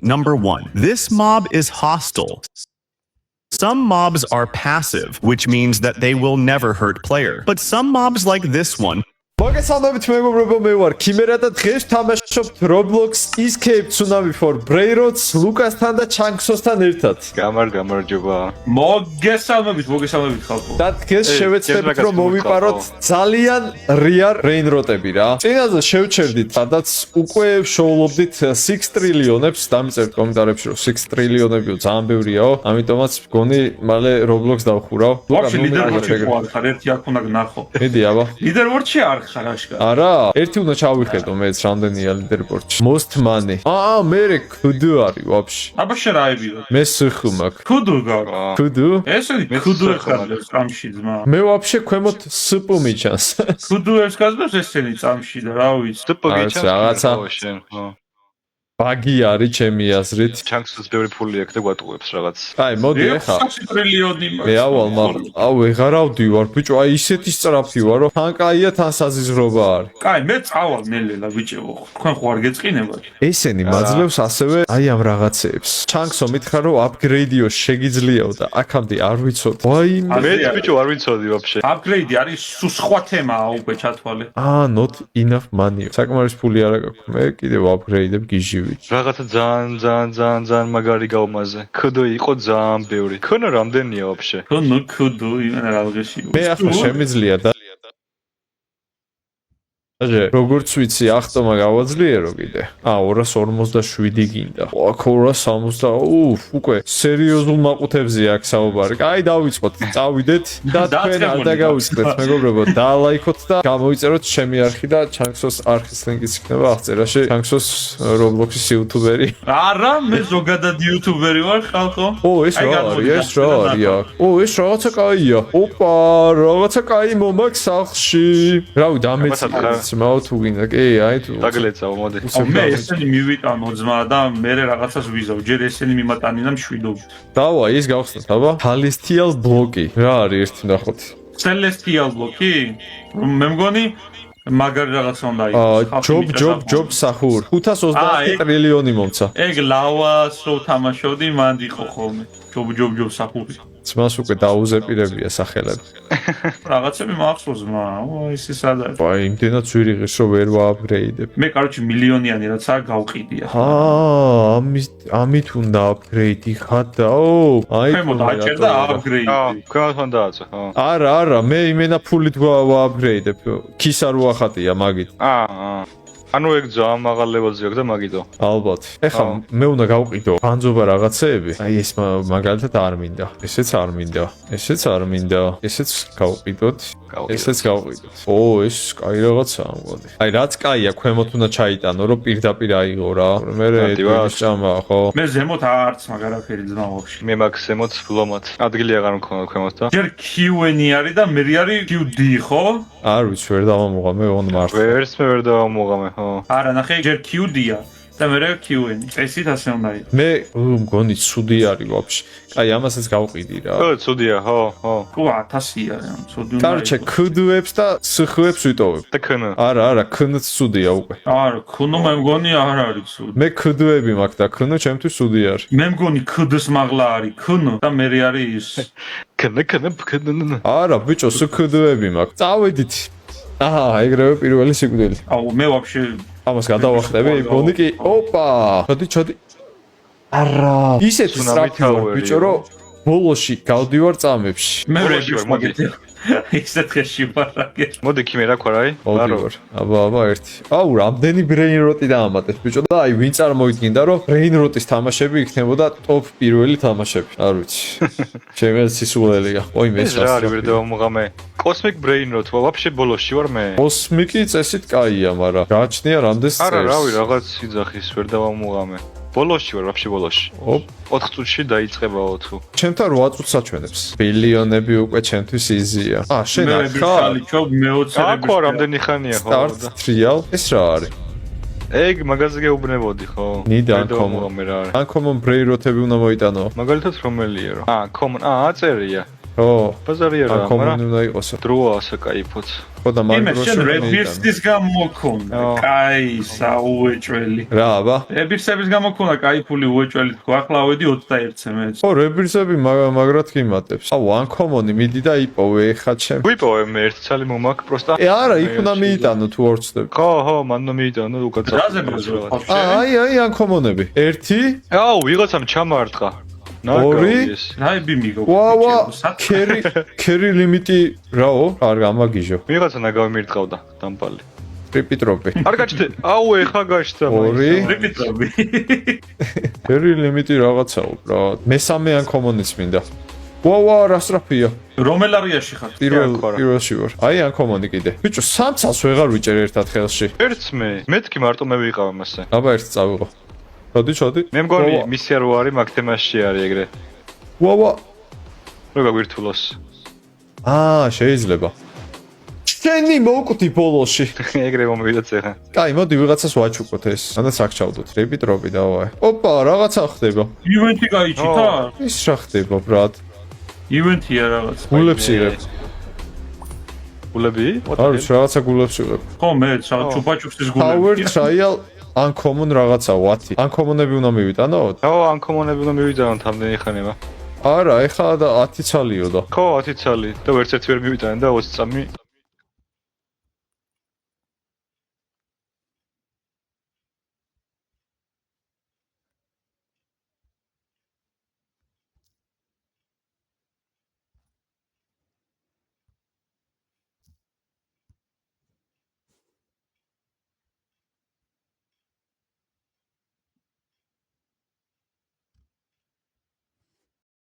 Number 1. This mob is hostile. Some mobs are passive, which means that they will never hurt player. But some mobs like this one მოგესალმებით მეგობრებო, მე ვარ ქიმერა და დღეს ვთამაშობთ Roblox Escape Tsunami for Brainrots ლუკასთან და ჩანქსოსთან ერთად. გამარჯობა. მოგესალმებით ხალხო. და დღეს შევეცდებით რომ მოვიპაროთ ძალიან რეარ Brainrot-ები რა. წინაზე შევჩერდით, სადაც უკვე შოულობდით 6 ტრილიონებს, დამიწერთ კომენტარებში რომ 6 ტრილიონებიო ძალიან ბევრიაო, ამიტომაც მგონი მალე Roblox დავხურავ. ვაფშე ლიდერბორდში ვარ, ერთი აქ უნდა გნახო. მიდი აბა. ლიდერბორდში არ ხარ აშკარა. არა, ერთი უნდა ჩავიხედო მეც რამდენია ლიდერბორდში. Most money. მე ქუდუ არის ვაფშე. აბა შერაებიო. მე სიხუ მაქვს. ქუდუ გაქვს. ქუდუ? ესენი ქუდუ ხარებს წამში ძმა. მე ვაფშე ქვემოთ სპუ მიჩანს. ქუდუებს გაზდებს ესენი წამში და რა ვიცი. სპუ გიჩანს რაღაცა. შენ, ხო. ბაგი არის ჩემი აზრით. ჩანქსს ბევრი ფული აქვს და გვატყუებს რაღაც. აი, მოდი ახლა. 6 ტრილიონი მაქვს. მე ავალ მაგრამ ვეღარავდივარ ბიჭო, აი ისეთი სწრაფი ვარ, რომ თან კაია თან საზიზრობა არის. კაი, მე წავალ ნელა ბიჭო. თქვენ ხო არ გეწყინებათ? ესენი მაძლევს ასევე აი ამ რაღაცეებს. ჩანქსო მითხრა რომ აპგრეიდიო შეგიძლიაო და აქამდე არ ვიცოდი. ვაიმე. მე ბიჭო არ ვიცოდი ვაფშე. აპგრეიდი არის სხვა თემაა უკვე ჩათვალე. not enough money. საკმარის ფული არა გაქვს. მე კიდევ აპგრეიდებ გიჟი რაღაცა ძალიან მაგარი გავმაზე. ქუდო იყო ძალიან ბევრი. ქონა რამდენია ვაფშე? ქუდუ იმენა რაღაცი. მე ახლა შემიძლია და როგორც ვიცი, ახტომა გავაძლიერო კიდე. 247 გინდა. აქ 260. უკვე სერიოზულ მაყუთებზე აქ საუბარი. აი დავიწყოთ, წავიდეთ და თქვენ არ დაგავიწყდეთ, მეგობრებო, დალაიქოთ და გამოიწეროთ ჩემი არხი და ჩანქსოს არხის ლინკიც იქნება აღწერაში. ჩანქსოს Roblox-ის იუთუბერი. არა, მე ზოგადად იუთუბერი ვარ, ხალხო. ეს რა არის? ეს რა არის? ეს რაღაცა კაია. ოპა, რაღაცა კაი მომაქვს სახლში. რავი, დამეწია. მაო თუ გინდა კი აი თუ დაგლეცაო მოდი მე ესენი მივიტანო ძმა და მე რაღაცას ვიზავ ჯერ ესენი მიმატანინა მშვიდობით დავა ის გავხსნათ აბა Celestial Block-ი რა არის ერთი ნახოთ Celestial Block-ი მე მგონი მაგარი რაღაცა უნდა იყოს ჯობ სახურ 520 ტრილიონი მომცა ეგ ლავას რო თამაშობდი მანდ იყო ხოლმე ჯობ სახური ძმას უკვე დაუზეპირებია სახელები რაღაცები მახსოვს მა ის სადაა აი იმდენად ვირიღეს რომ ვერ ვაპგრეიდებ მე კაროჩი მილიონიანი რაცა გავყიდია ამით უნდა აპგრეიდი ხადაო აი მე დაჭერდა აპგრეიდი ქვემოთ უნდა დააწო ხო არა მე იმენა ფულით ვაპგრეიდებ ქისა რო ახატია მაგით ანუ ეგ ძალიან მაღალ ლეველზე აქვს და მაგითო. ალბათ. ეხლა მე უნდა გავყიდო განძობა რაღაცეები. აი ეს მაგალითად არ მინდა. ესეც არ მინდა. ესეც გავყიდოთ. ესეც გავყიდოთ. ეს კაი რაღაცაა მგონი. აი რაც კაია ქვემოთ უნდა ჩაიტანო რომ პირდაპირ აიღო რა. მე ეს ჭამაა ხო? მე ზემოთ არც მაგარაფერი ძმა ვაფშე. მე მაქვს ზემოთ ფლომად. ადგილი აღარ მქონდა ქვემოთ და. ჯერ Q-ი არის და მე არის QD ხო? არ ვიცი ვერ დავამოღამე on მარტო. ვერც მე ვერ დავამოღამე ხო? არა ნახე ჯერ QD-ია და მე Q-ი. წესით ასე უნდა იყოს. მე მგონი ცუდი არის ვაფშე. აი ამასაც გავყიდი რა. ხო, ცუდია, ხო. ხო 1000-ია, ცუდი უნდა. კარჩე ქუდუებს და სხუებს ვიტოვებ. და ქნ. არა, ქნც ცუდია უკვე. არა, ქნო მე მგონი არ არის ცუდი. მე ქუდუები მაქვს და ქნო ჩემთვის ცუდი არის. მე მგონი ქდს მაღლა არის, ქნო და მე არის ის. ქნ. არა, ბიჭო, სქუდუები მაქვს. წავედით. ეგრევე პირველი სიკვდილი. მე ვაფშე ამას გადავახტები, ბონიკი. ოპა! ჩოდი. არა. ისეთი სწრაფი ვარ, ბიჭო, რომ ბოლოში გავდივარ წამებში. მე ვარ. ისეთ ხეში ვარ აგერ. მოდი ქიმერა ყარაი. აბა ერთი. რამდენი Brainrot-ი დაამატეთ, ბიჭო და აი ვინ წარმოიდგინდა, რომ Brainrot-ის თამაშები იქნებოდა ტოპ პირველი თამაშები. არ ვიცი. ჩემი სისულელია. მე რა არის ვერ დავამოღამე. Cosmic Brainrot ვაფშე ბოლოში ვარ მე. Cosmic-ი წესით კაია, მაგრამ გააჩნია რამდენს წელს. არა, რავი, რაღაც იძახის ვერ დავამოღამე. ბოლოში ვარ, ვაფშე ბოლოში. 4 წუთში დაიწყებაო თუ. ჩემთან 8 წუთს საჩვენებს. ბილიონები უკვე ჩემთვის იზია. შენ არ ხარ? მე 20-ები. აქ ვარ, რამდენი ხანია ხო? Start trial. ეს რა არის? ეგ მაგაზე გეუბნებოდი ხო? ნიდა common. Uncommon Brainrot-ები უნდა მოიტანო. მაგალითად რომელია რა? common. აწერია. ო ბაზარია რა, ანკომონი მაგრამ უნდა იყოს. დროა ასაკაიფოც. ხო და მაგ იმას შენ დროს რებირსის გამოქონდა. კაი, საუეჭველი. რა აბა? რებირსების გამოქონდა კაიფული უეჭველი თქო. ახლა ავედი 21-ზე მეც. ხო, რებირსები მაგრად გიმატებს. აუ, ანკომონი მიდი და იპოვე ეხა ჩემ. ვიპოვე მე ერთი ცალი მომაკ პროსტა. არა, იქ უნდა მიიტანო თუ არ ვცდები. ხო, მან უნდა მიიტანო უკაც. რაზე მოზრა? აი, ანკომონები. 1 აუ, ვიღაცამ ჩამარტყა. ორი? რაიბი მიგო. ვა, კერი ლიმიტი რაო? არ გამაგიჟო. ვიღაცა ნაგავი მირტყავდა დამპალი. ტრიპიტროპი. არ გაჩნდა. აუ, ეხა გაჩნდა. 2 რებიტები. კერი ლიმიტი რაღაცაო, რა. მესამე ანკომონიც მინდა. ვა, რა სტრაფია. რომელ არიაში ხარ? პირველში ვარ. აი ანკომონი კიდე. ბიჭო, სამცას ვეღარ ვიჭერ ერთად ხელში. ერთს მეთქი მარტო მე ვიყავ მასე. აბა ერთ წავიღო. ჩოდი. მე მგონი მისი არ არის მაგ თემაში არის ეგრე. ვა. რო გაგვირთულოს. შეიძლება. შენი მოვკვდი ბოლოში. ეგრე მომივიდა ცეხა. კაი, მოდი ვიღაცას ვაჩუქოთ ეს. სადაც აქ ჩავდოთ. რებიტროპი დავაე. ოპა, რაღაცა ხდება. ივენთი გაიჩიტა? ის რა ხდება, ბრატ? ივენთია რაღაც. გულებს იღებ. გულები? არ ვიცი, რაღაცა გულებს იღებ. ხო, მეც რაღაც ჩუპაჩუქსის Power გულები. trial uncommon რაღაცა ვათი. Uncommon-ები უნდა მივიტანოთ? აუ, ანკომონები უნდა მივიდანოთ ამდენი ხანება. არა, ეხლა და 10 ცალიო და. ხო, 10 ცალი და ვერც ერთი ვერ მივიტანე და 20 წამი